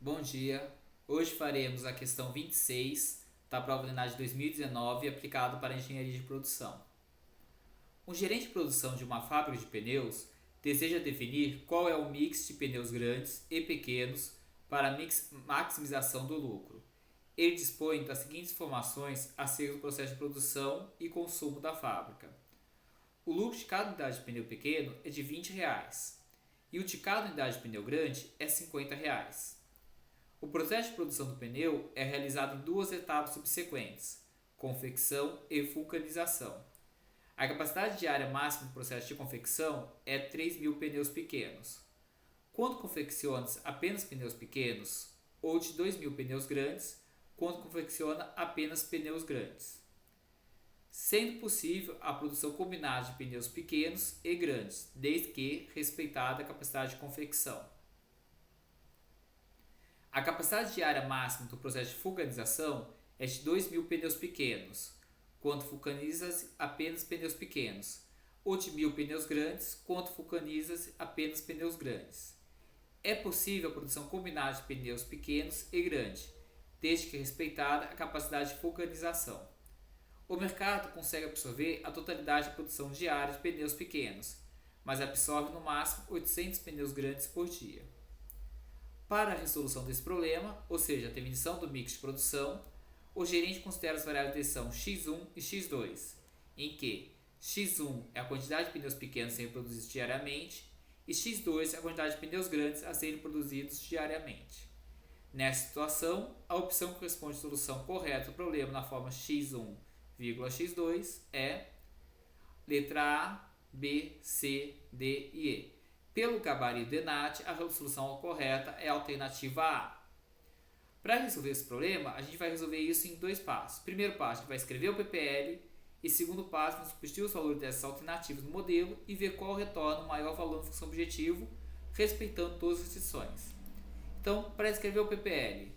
Bom dia, hoje faremos a questão 26 da prova da unidade 2019 aplicado para a engenharia de produção. Um gerente de produção de uma fábrica de pneus deseja definir qual é o mix de pneus grandes e pequenos para a maximização do lucro. Ele dispõe das seguintes informações acerca do processo de produção e consumo da fábrica. O lucro de cada unidade de pneu pequeno é de R$ 20 e o de cada unidade de pneu grande é R$ 50. O processo de produção do pneu é realizado em duas etapas subsequentes, confecção e vulcanização. A capacidade diária máxima do processo de confecção é 3.000 pneus pequenos. Quando confecciona apenas pneus pequenos, ou de 2.000 pneus grandes, quando confecciona apenas pneus grandes. Sendo possível a produção combinada de pneus pequenos e grandes, desde que respeitada a capacidade de confecção. A capacidade diária máxima do processo de vulcanização é de 2.000 pneus pequenos, quando vulcaniza-se apenas pneus pequenos, ou de 1.000 pneus grandes, quando vulcaniza-se apenas pneus grandes. É possível a produção combinada de pneus pequenos e grandes, desde que respeitada a capacidade de vulcanização. O mercado consegue absorver a totalidade da produção diária de pneus pequenos, mas absorve no máximo 800 pneus grandes por dia. Para a resolução desse problema, ou seja, a definição do mix de produção, o gerente considera as variáveis de decisão x1 e x2, em que x1 é a quantidade de pneus pequenos a serem produzidos diariamente e x2 é a quantidade de pneus grandes a serem produzidos diariamente. Nessa situação, a opção que corresponde à solução correta do problema na forma x1, x2 é letra A, B, C, D e E. Pelo gabarito de ENAD, a solução correta é a alternativa A. Para resolver esse problema, a gente vai resolver isso em dois passos. Primeiro passo, a gente vai escrever o PPL e segundo passo, vamos substituir os valores dessas alternativas no modelo e ver qual retorna o maior valor da função objetivo, respeitando todas as restrições. Então, para escrever o PPL,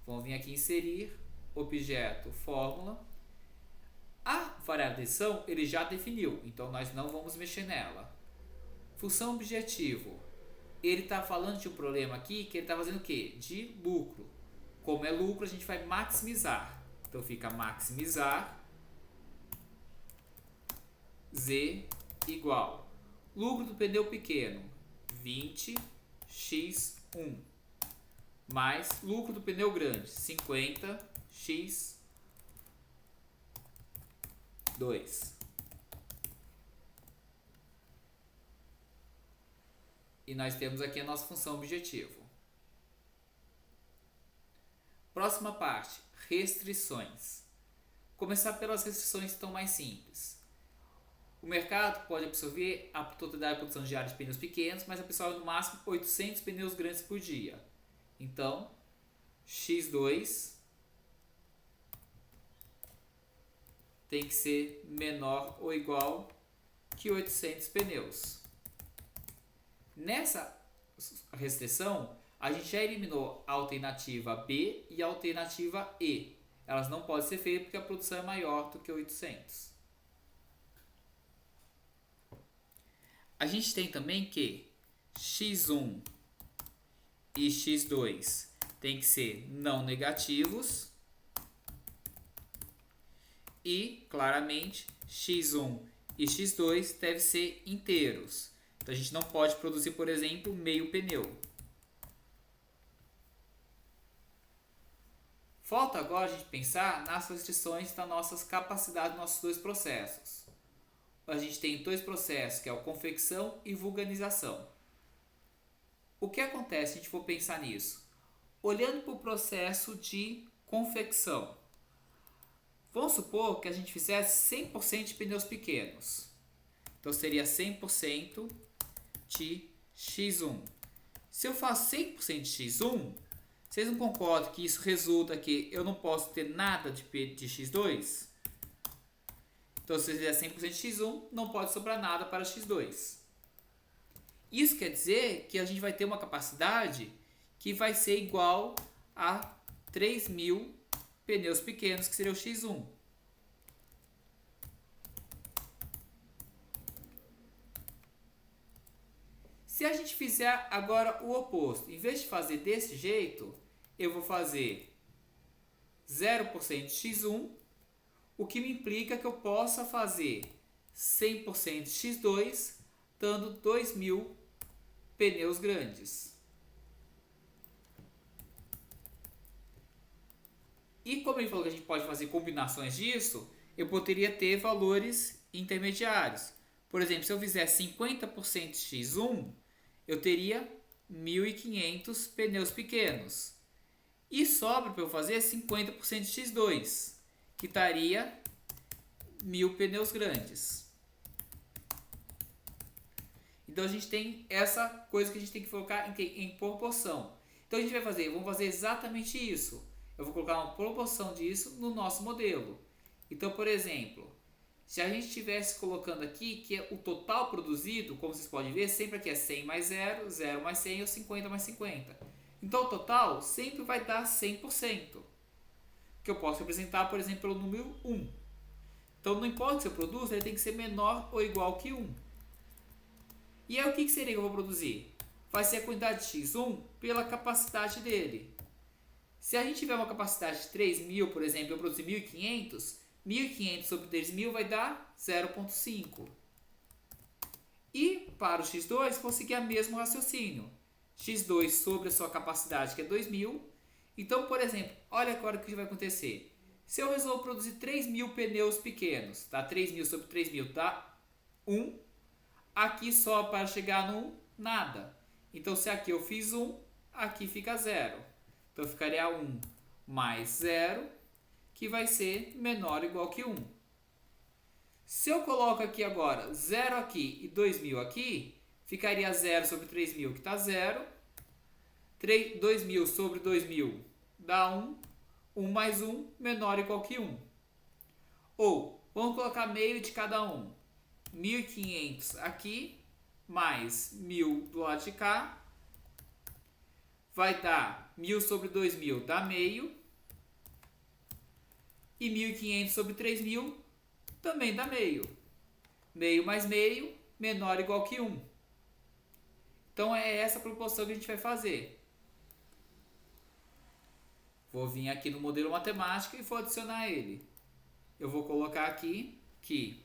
vamos vir aqui inserir objeto fórmula. A variável de decisão ele já definiu, então nós não vamos mexer nela. Função objetivo, ele está falando de um problema aqui que ele está fazendo o quê? De lucro. Como é lucro, a gente vai maximizar. Então fica maximizar Z igual lucro do pneu pequeno 20x1 mais lucro do pneu grande 50x2. E nós temos aqui a nossa função objetivo. Próxima parte, restrições. Começar pelas restrições que estão mais simples. O mercado pode absorver a totalidade da produção diária de pneus pequenos, mas absorve no máximo 800 pneus grandes por dia. Então, x2 tem que ser menor ou igual que 800 pneus. Nessa restrição, a gente já eliminou a alternativa B e a alternativa E. Elas não podem ser feitas porque a produção é maior do que 800. A gente tem também que x1 e x2 tem que ser não negativos e, claramente, x1 e x2 devem ser inteiros. Então, a gente não pode produzir, por exemplo, meio pneu. Falta agora a gente pensar nas restrições das nossas capacidades dos nossos dois processos. A gente tem dois processos, que é a confecção e vulcanização. O que acontece se a gente for pensar nisso? Olhando para o processo de confecção. Vamos supor que a gente fizesse 100% de pneus pequenos. Então, seria 100% de x1. Se eu faço 100% de x1, vocês não concordam que isso resulta que eu não posso ter nada de x2? Então, se eu fizer 100% de x1, não pode sobrar nada para x2. Isso quer dizer que a gente vai ter uma capacidade que vai ser igual a 3.000 pneus pequenos, que seria o x1. Se a gente fizer agora o oposto, em vez de fazer desse jeito, eu vou fazer 0% de x1, o que me implica que eu possa fazer 100% de x2, dando 2.000 pneus grandes. E como ele falou que a gente pode fazer combinações disso, eu poderia ter valores intermediários. Por exemplo, se eu fizer 50% de x1, eu teria 1.500 pneus pequenos. E sobra para eu fazer 50% de x2, que estaria 1.000 pneus grandes. Então a gente tem essa coisa que a gente tem que colocar em proporção. Então a gente vai fazer, vamos fazer exatamente isso. Eu vou colocar uma proporção disso no nosso modelo. Então, por exemplo, se a gente estivesse colocando aqui que é o total produzido, como vocês podem ver, sempre aqui é 100 mais 0, 0 mais 100 ou 50 mais 50. Então o total sempre vai dar 100%. Que eu posso representar, por exemplo, pelo número 1. Então não importa o que eu produzo, ele tem que ser menor ou igual que 1. E aí o que seria que eu vou produzir? Vai ser a quantidade de x1 pela capacidade dele. Se a gente tiver uma capacidade de 3.000, por exemplo, eu produzir 1.500, 1.500 sobre 3.000 vai dar 0,5. E para o x2, vou seguir o mesmo raciocínio. x2 sobre a sua capacidade, que é 2.000. Então, por exemplo, olha agora o que vai acontecer. Se eu resolvo produzir 3.000 pneus pequenos, tá? 3.000 sobre 3.000 dá 1. Aqui só para chegar no 1, nada. Então, se aqui eu fiz 1, aqui fica 0. Então, ficaria 1 mais 0, que vai ser menor ou igual que 1. Se eu coloco aqui agora 0 aqui e 2.000 aqui, ficaria 0 sobre 3.000, que está 0. 2.000 sobre 2.000 dá 1. 1 mais 1 menor ou igual que 1. Ou, vamos colocar meio de cada um. 1.500 aqui, mais 1.000 do lado de cá. Vai dar 1.000 sobre 2.000 dá meio. E 1.500 sobre 3.000 também dá meio. Meio mais meio, menor ou igual que 1. Então é essa a proporção que a gente vai fazer. Vou vir aqui no modelo matemático e vou adicionar ele. Eu vou colocar aqui que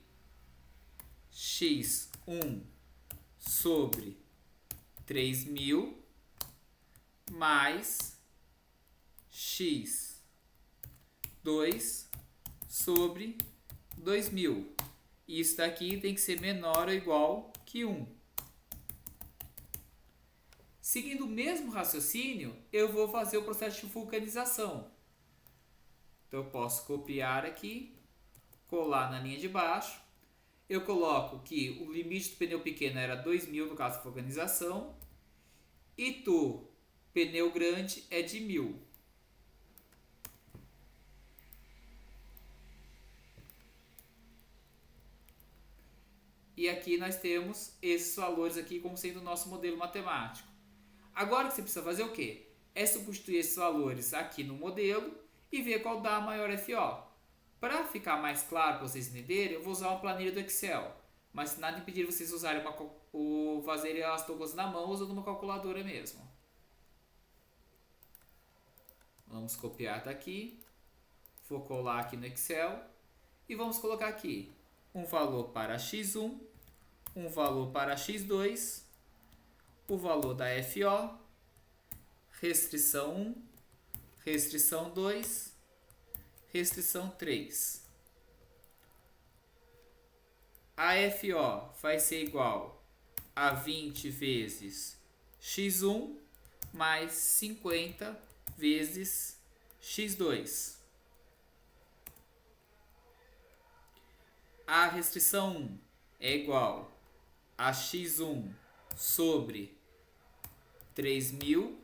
x1 sobre 3.000 mais x2 sobre 2.000. Isso daqui tem que ser menor ou igual que 1. Seguindo o mesmo raciocínio, eu vou fazer o processo de vulcanização. Então eu posso copiar aqui, colar na linha de baixo. Eu coloco que o limite do pneu pequeno era 2.000 no caso da vulcanização. E do pneu grande é de 1.000. E aqui nós temos esses valores aqui como sendo o nosso modelo matemático. Agora o que você precisa fazer é o quê? É substituir esses valores aqui no modelo e ver qual dá a maior FO. Para ficar mais claro para vocês entenderem, eu vou usar uma planilha do Excel. Mas nada impedir vocês usarem fazerem as contas na mão usando uma calculadora mesmo. Vamos copiar daqui. Vou colar aqui no Excel. E vamos colocar aqui um valor para x1, um valor para x2, o valor da FO, restrição 1, restrição 2, restrição 3. A FO vai ser igual a 20 vezes x1 mais 50 vezes x2. A restrição 1 é igual a x1 sobre 3.000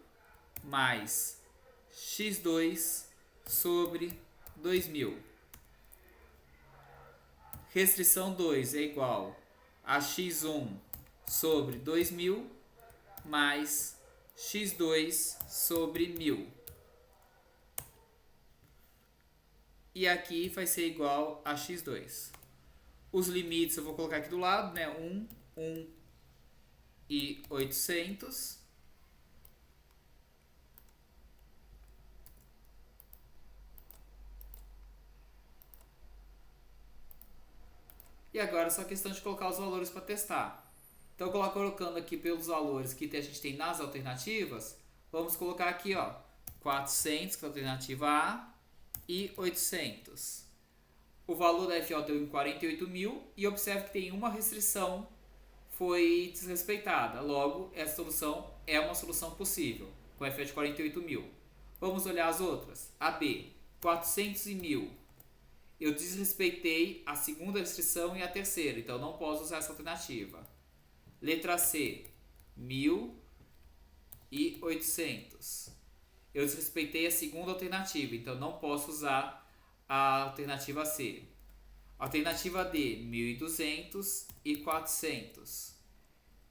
mais x2 sobre 2.000. Restrição 2 é igual a x1 sobre 2.000 mais x2 sobre 1.000. E aqui vai ser igual a x2. Os limites eu vou colocar aqui do lado, né? 1, 1 e 800. E agora é só questão de colocar os valores para testar. Então, colocando aqui pelos valores que a gente tem nas alternativas, vamos colocar aqui, ó, 400, que é a alternativa A, e 800. O valor da FO deu em 48.000 e observe que tem uma restrição foi desrespeitada. Logo, essa solução é uma solução possível, com FO de 48.000. Vamos olhar as outras. A B, 400 e 1.000. Eu desrespeitei a segunda restrição e a terceira, então não posso usar essa alternativa. Letra C, 1.000 e 800. Eu desrespeitei a segunda alternativa, então não posso usar a alternativa C. Alternativa D, 1.200 e 400.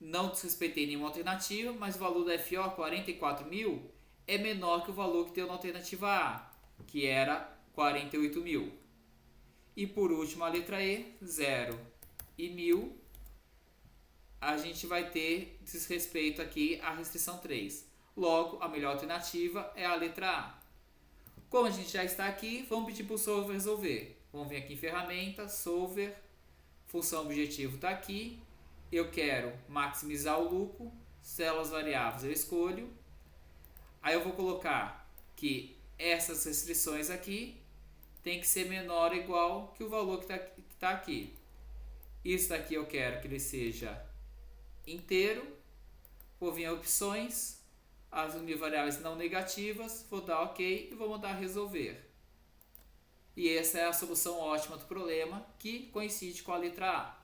Não desrespeitei nenhuma alternativa, mas o valor da FO, 44.000, é menor que o valor que deu na alternativa A, que era 48.000. E por último, a letra E, 0 e 1.000, a gente vai ter desrespeito aqui à restrição 3. Logo, a melhor alternativa é a letra A. Como a gente já está aqui, vamos pedir para o solver resolver. Vamos vir aqui em ferramenta, solver, função objetivo está aqui. Eu quero maximizar o lucro, células variáveis eu escolho. Aí eu vou colocar que essas restrições aqui tem que ser menor ou igual que o valor que está aqui. Isso daqui eu quero que ele seja inteiro. Vou vir em opções, as variáveis não negativas, vou dar OK e vou mandar resolver. E essa é a solução ótima do problema que coincide com a letra A.